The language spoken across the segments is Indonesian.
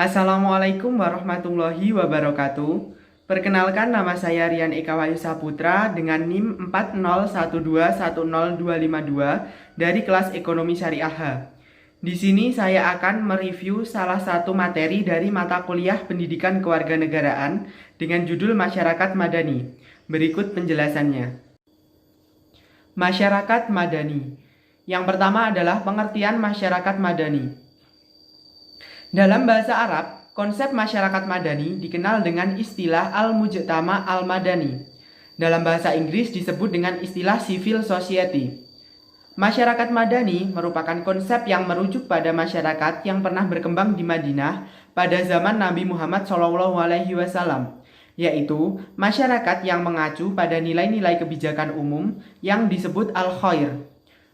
Assalamualaikum warahmatullahi wabarakatuh. Perkenalkan, nama saya Rian Eka Wahyu Saputra dengan NIM 401210252 dari kelas Ekonomi Syariah H. Di sini saya akan mereview salah satu materi dari mata kuliah Pendidikan Kewarganegaraan dengan judul Masyarakat Madani. Berikut penjelasannya. Masyarakat Madani. Yang pertama adalah pengertian masyarakat madani. Dalam bahasa Arab, konsep masyarakat madani dikenal dengan istilah al-mujtama al-madani. Dalam bahasa Inggris disebut dengan istilah civil society. Masyarakat madani merupakan konsep yang merujuk pada masyarakat yang pernah berkembang di Madinah pada zaman Nabi Muhammad SAW, yaitu masyarakat yang mengacu pada nilai-nilai kebijakan umum yang disebut al-khair.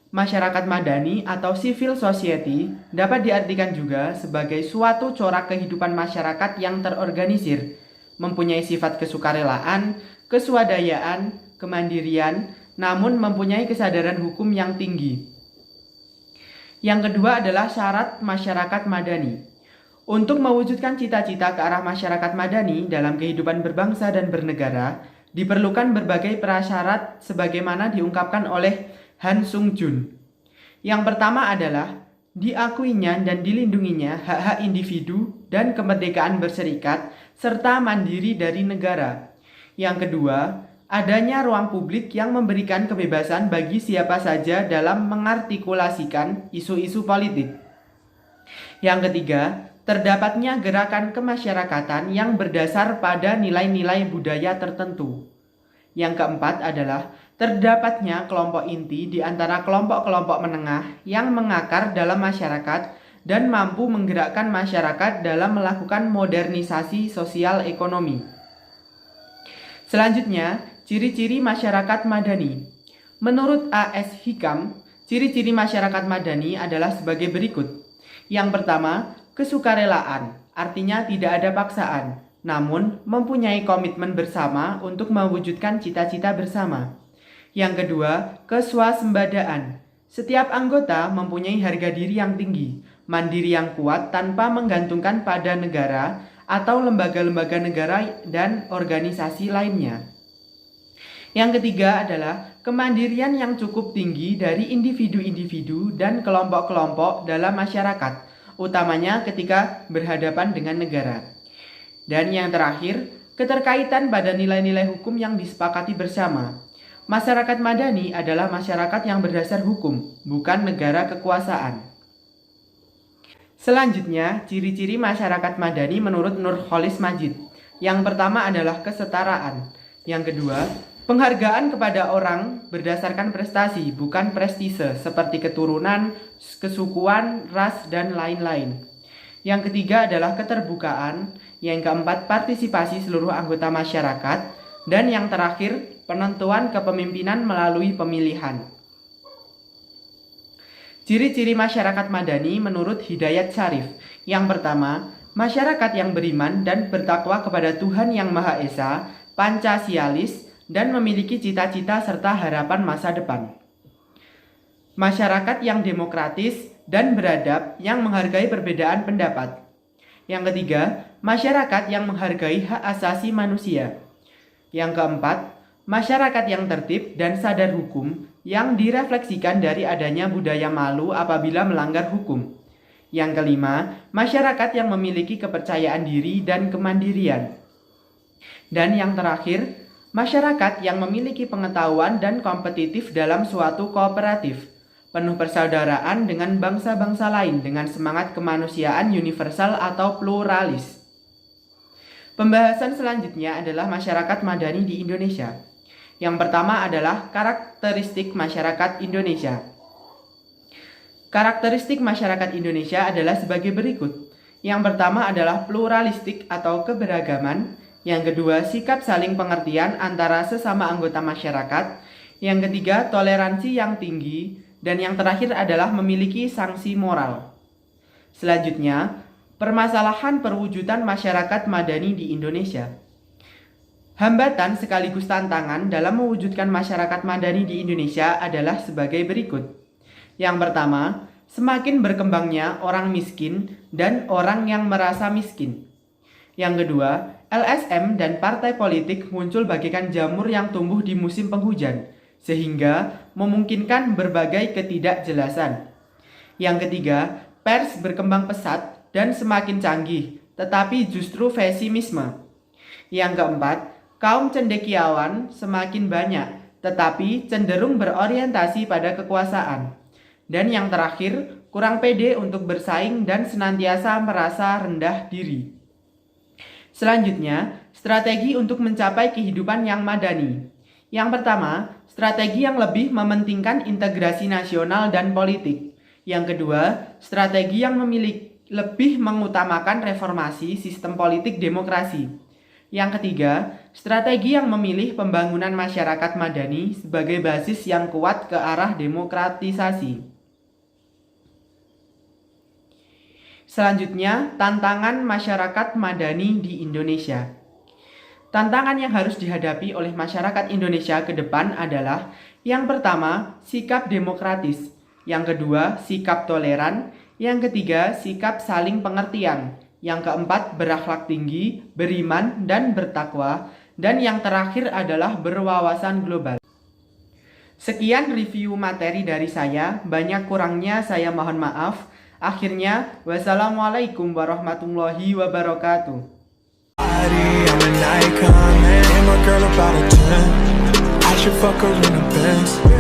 Masyarakat madani atau civil society dapat diartikan juga sebagai suatu corak kehidupan masyarakat yang terorganisir, mempunyai sifat kesukarelaan, keswadayaan, kemandirian, namun mempunyai kesadaran hukum yang tinggi. Yang kedua adalah syarat masyarakat madani. Untuk mewujudkan cita-cita ke arah masyarakat madani dalam kehidupan berbangsa dan bernegara, diperlukan berbagai prasyarat sebagaimana diungkapkan oleh Han Sung Jun. Yang pertama adalah diakuinya dan dilindunginya hak-hak individu dan kemerdekaan berserikat serta mandiri dari negara. Yang kedua, adanya ruang publik yang memberikan kebebasan bagi siapa saja dalam mengartikulasikan isu-isu politik. Yang ketiga, terdapatnya gerakan kemasyarakatan yang berdasar pada nilai-nilai budaya tertentu. Yang keempat adalah terdapatnya kelompok inti di antara kelompok-kelompok menengah yang mengakar dalam masyarakat dan mampu menggerakkan masyarakat dalam melakukan modernisasi sosial ekonomi. Selanjutnya, ciri-ciri masyarakat madani. Menurut A.S. Hikam, ciri-ciri masyarakat madani adalah sebagai berikut. Yang pertama, kesukarelaan, artinya tidak ada paksaan, namun mempunyai komitmen bersama untuk mewujudkan cita-cita bersama. Yang kedua, keswasembadaan. Setiap anggota mempunyai harga diri yang tinggi, mandiri yang kuat tanpa menggantungkan pada negara atau lembaga-lembaga negara dan organisasi lainnya. Yang ketiga adalah kemandirian yang cukup tinggi dari individu-individu dan kelompok-kelompok dalam masyarakat, utamanya ketika berhadapan dengan negara. Dan yang terakhir, keterkaitan pada nilai-nilai hukum yang disepakati bersama. Masyarakat madani adalah masyarakat yang berdasar hukum, bukan negara kekuasaan. Selanjutnya, ciri-ciri masyarakat madani menurut Nurholis Majid. Yang pertama adalah kesetaraan. Yang kedua, penghargaan kepada orang berdasarkan prestasi, bukan prestise, seperti keturunan, kesukuan, ras, dan lain-lain. Yang ketiga adalah keterbukaan. Yang keempat, partisipasi seluruh anggota masyarakat. Dan yang terakhir, penentuan kepemimpinan melalui pemilihan. Ciri-ciri masyarakat madani menurut Hidayat Syarif. Yang pertama, masyarakat yang beriman dan bertakwa kepada Tuhan Yang Maha Esa, Pancasialis, dan memiliki cita-cita serta harapan masa depan. Masyarakat yang demokratis dan beradab yang menghargai perbedaan pendapat. Yang ketiga, masyarakat yang menghargai hak asasi manusia. Yang keempat, masyarakat yang tertib dan sadar hukum yang direfleksikan dari adanya budaya malu apabila melanggar hukum. Yang kelima, masyarakat yang memiliki kepercayaan diri dan kemandirian. Dan yang terakhir, masyarakat yang memiliki pengetahuan dan kompetitif dalam suatu kooperatif, penuh persaudaraan dengan bangsa-bangsa lain dengan semangat kemanusiaan universal atau pluralis. Pembahasan selanjutnya adalah masyarakat madani di Indonesia. Yang pertama adalah karakteristik masyarakat Indonesia. Karakteristik masyarakat Indonesia adalah sebagai berikut. Yang pertama adalah pluralistik atau keberagaman. Yang kedua, sikap saling pengertian antara sesama anggota masyarakat. Yang ketiga, toleransi yang tinggi. Dan yang terakhir adalah memiliki sanksi moral. Selanjutnya, permasalahan perwujudan masyarakat madani di Indonesia. Hambatan sekaligus tantangan dalam mewujudkan masyarakat madani di Indonesia adalah sebagai berikut. Yang pertama, semakin berkembangnya orang miskin dan orang yang merasa miskin. Yang kedua, LSM dan partai politik muncul bagaikan jamur yang tumbuh di musim penghujan, sehingga memungkinkan berbagai ketidakjelasan. Yang ketiga, pers berkembang pesat dan semakin canggih, tetapi justru pesimisme. Yang keempat, kaum cendekiawan semakin banyak, tetapi cenderung berorientasi pada kekuasaan. Dan yang terakhir, kurang pede untuk bersaing dan senantiasa merasa rendah diri. Selanjutnya, strategi untuk mencapai kehidupan yang madani. Yang pertama, strategi yang lebih mementingkan integrasi nasional dan politik. Yang kedua, strategi yang lebih mengutamakan reformasi sistem politik demokrasi. Yang ketiga, strategi yang memilih pembangunan masyarakat madani sebagai basis yang kuat ke arah demokratisasi. Selanjutnya, tantangan masyarakat madani di Indonesia. Tantangan yang harus dihadapi oleh masyarakat Indonesia ke depan adalah yang pertama, sikap demokratis, yang kedua, sikap toleran, yang ketiga, sikap saling pengertian, yang keempat, berakhlak tinggi, beriman, dan bertakwa, dan yang terakhir adalah berwawasan global. Sekian review materi dari saya, banyak kurangnya saya mohon maaf. Akhirnya, wassalamualaikum warahmatullahi wabarakatuh. I'm an icon, man. And my girl about a 10. I should fuck her in the Benz.